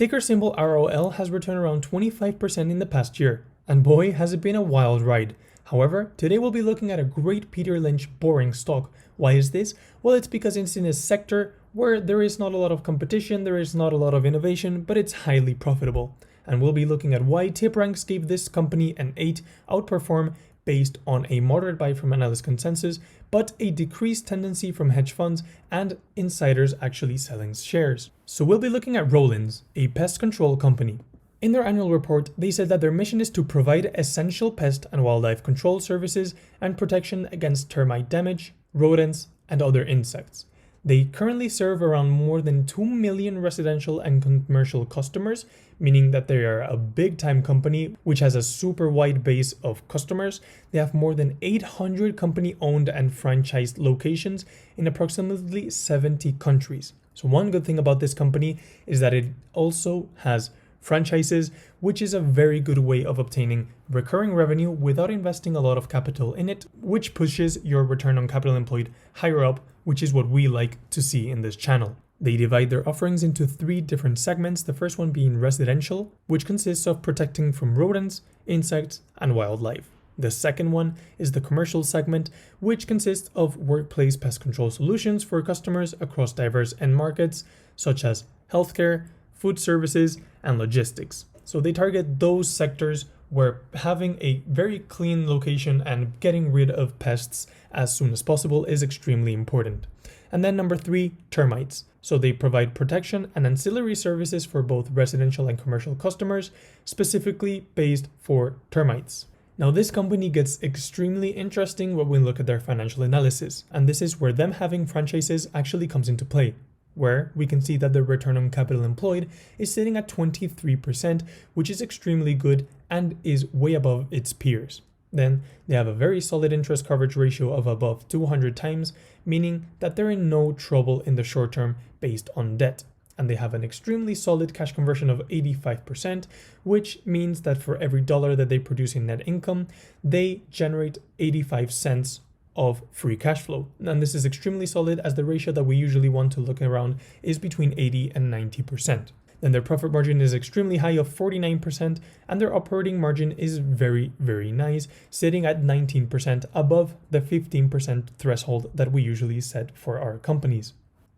Ticker symbol ROL has returned around 25% in the past year, and boy has it been a wild ride. However, today we'll be looking at a great Peter Lynch boring stock. Why is this? Well, it's because it's in a sector where there is not a lot of competition, there is not a lot of innovation, but it's highly profitable. And we'll be looking at why TipRanks gave this company an 8 outperform based on a moderate buy from analyst consensus, but a decreased tendency from hedge funds and insiders actually selling shares. So we'll be looking at Rollins, a pest control company. In their annual report, they said that their mission is to provide essential pest and wildlife control services and protection against termite damage, rodents, and other insects. They currently serve around more than 2 million residential and commercial customers, meaning that they are a big time company which has a super wide base of customers. They have more than 800 company owned and franchised locations in approximately 70 countries. So one good thing about this company is that it also has franchises, which is a very good way of obtaining recurring revenue without investing a lot of capital in it, which pushes your return on capital employed higher up, which is what we like to see in this channel. They divide their offerings into 3 different segments, the first one being residential, which consists of protecting from rodents, insects, and wildlife. The second one is the commercial segment, which consists of workplace pest control solutions for customers across diverse end markets, such as healthcare, food services, and logistics. So they target those sectors where having a very clean location and getting rid of pests as soon as possible is extremely important. And then number 3, termites. So they provide protection and ancillary services for both residential and commercial customers, specifically based for termites. Now this company gets extremely interesting when we look at their financial analysis, and this is where them having franchises actually comes into play, where we can see that the return on capital employed is sitting at 23%, which is extremely good and is way above its peers. Then they have a very solid interest coverage ratio of above 200 times, meaning that they're in no trouble in the short term based on debt. And they have an extremely solid cash conversion of 85%, which means that for every dollar that they produce in net income, they generate 85 cents of free cash flow. And this is extremely solid, as the ratio that we usually want to look around is between 80 and 90%. Then their profit margin is extremely high of 49%, and their operating margin is very, very nice, sitting at 19% above the 15% threshold that we usually set for our companies.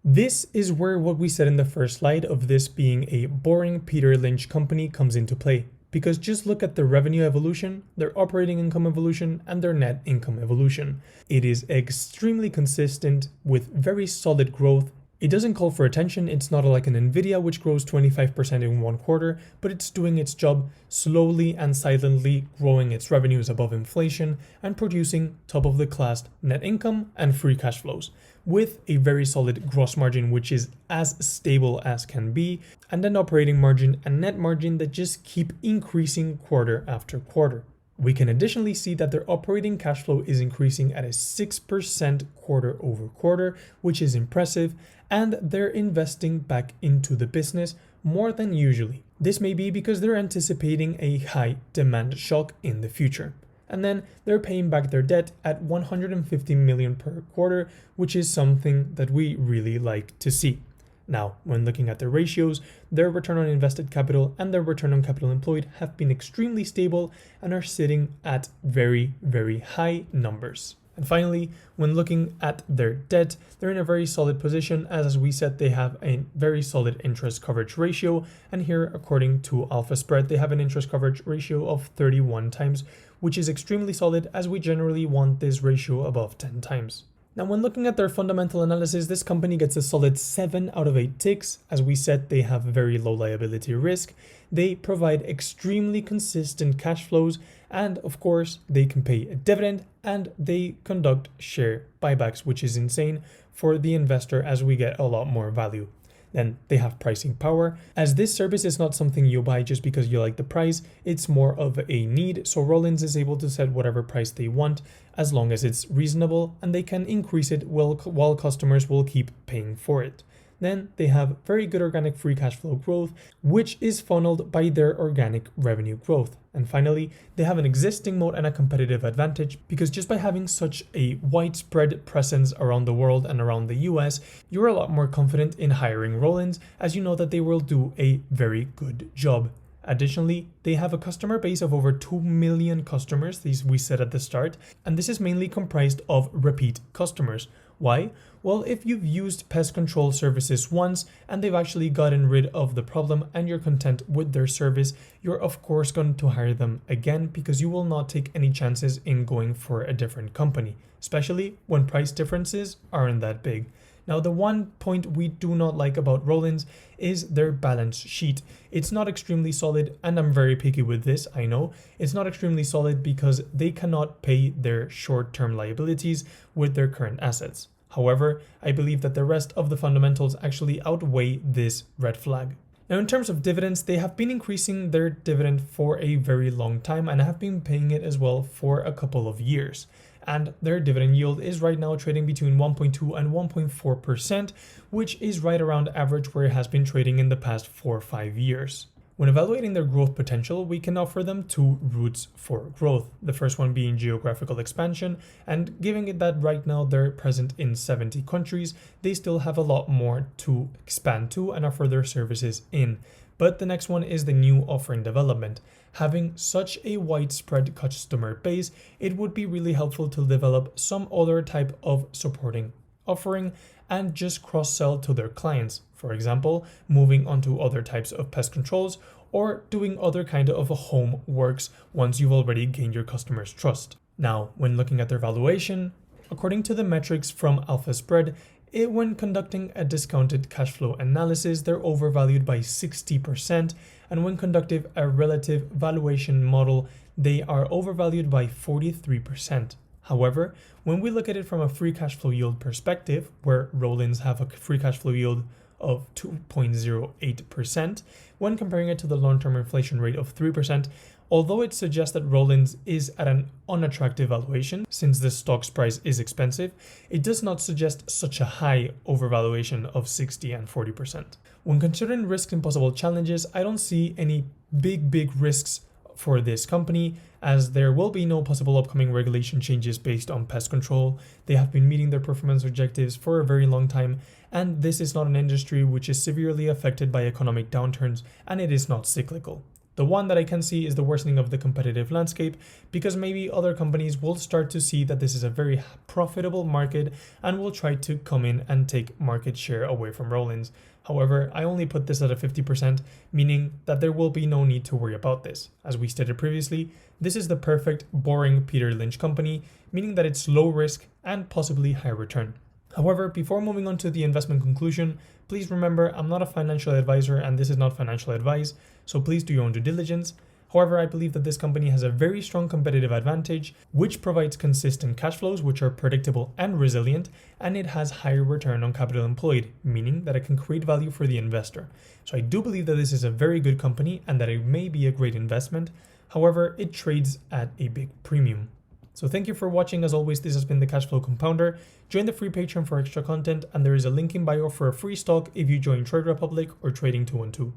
This is where what we said in the first slide of this being a boring Peter Lynch company comes into play. Because just look at the revenue evolution, their operating income evolution, and their net income evolution. It is extremely consistent with very solid growth. It doesn't call for attention. It's not like an Nvidia, which grows 25% in one quarter, but it's doing its job slowly and silently, growing its revenues above inflation and producing top of the class net income and free cash flows, with a very solid gross margin, which is as stable as can be, and an operating margin and net margin that just keep increasing quarter after quarter. We can additionally see that their operating cash flow is increasing at a 6% quarter over quarter, which is impressive, and they're investing back into the business more than usually. This may be because they're anticipating a high demand shock in the future. And then they're paying back their debt at 150 million per quarter, which is something that we really like to see. Now, when looking at their ratios, their return on invested capital and their return on capital employed have been extremely stable and are sitting at very, very high numbers. And finally, when looking at their debt, they're in a very solid position, as we said, they have a very solid interest coverage ratio. And here, according to Alpha Spread, they have an interest coverage ratio of 31 times, which is extremely solid, as we generally want this ratio above 10 times. Now, when looking at their fundamental analysis, this company gets a solid 7 out of 8 ticks. As we said, they have very low liability risk. They provide extremely consistent cash flows. And of course, they can pay a dividend and they conduct share buybacks, which is insane for the investor, as we get a lot more value. Then they have pricing power, as this service is not something you buy just because you like the price, it's more of a need. So Rollins is able to set whatever price they want as long as it's reasonable, and they can increase it while customers will keep paying for it. Then they have very good organic free cash flow growth, which is funneled by their organic revenue growth. And finally, they have an existing moat and a competitive advantage because just by having such a widespread presence around the world and around the US, you're a lot more confident in hiring Rollins, as you know that they will do a very good job. Additionally, they have a customer base of over 2 million customers, these we said at the start, and this is mainly comprised of repeat customers. Why? Well, if you've used pest control services once and they've actually gotten rid of the problem and you're content with their service, you're of course going to hire them again because you will not take any chances in going for a different company, especially when price differences aren't that big. Now, the one point we do not like about Rollins is their balance sheet. It's not extremely solid, and I'm very picky with this, I know. It's not extremely solid because they cannot pay their short-term liabilities with their current assets. However, I believe that the rest of the fundamentals actually outweigh this red flag. Now, in terms of dividends, they have been increasing their dividend for a very long time and have been paying it as well for a couple of years. And their dividend yield is right now trading between 1.2 and 1.4%, which is right around average where it has been trading in the past 4 or 5 years. When evaluating their growth potential, we can offer them two routes for growth. The first one being geographical expansion, and given it that right now they're present in 70 countries, they still have a lot more to expand to and offer their services in. But the next one is the new offering development. Having such a widespread customer base, it would be really helpful to develop some other type of supporting offering and just cross-sell to their clients. For example, moving on to other types of pest controls or doing other kind of home works once you've already gained your customers' trust. Now, when looking at their valuation, according to the metrics from Alpha Spread, when conducting a discounted cash flow analysis, they're overvalued by 60%, and when conducting a relative valuation model, they are overvalued by 43%. However, when we look at it from a free cash flow yield perspective, where Rollins have a free cash flow yield of 2.08%, when comparing it to the long-term inflation rate of 3%, although it suggests that Rollins is at an unattractive valuation since the stock's price is expensive, it does not suggest such a high overvaluation of 60 and 40%. When considering risks and possible challenges, I don't see any big risks for this company, as there will be no possible upcoming regulation changes based on pest control. They have been meeting their performance objectives for a very long time, and this is not an industry which is severely affected by economic downturns, and it is not cyclical. The one that I can see is the worsening of the competitive landscape, because maybe other companies will start to see that this is a very profitable market and will try to come in and take market share away from Rollins. However, I only put this at a 50%, meaning that there will be no need to worry about this. As we stated previously, this is the perfect, boring Peter Lynch company, meaning that it's low risk and possibly high return. However, before moving on to the investment conclusion, please remember I'm not a financial advisor and this is not financial advice, so please do your own due diligence. However, I believe that this company has a very strong competitive advantage, which provides consistent cash flows, which are predictable and resilient, and it has higher return on capital employed, meaning that it can create value for the investor. So I do believe that this is a very good company and that it may be a great investment. However, it trades at a big premium. So thank you for watching. As always, this has been the Cash Flow Compounder. Join the free Patreon for extra content, and there is a link in bio for a free stock if you join Trade Republic or Trading 212.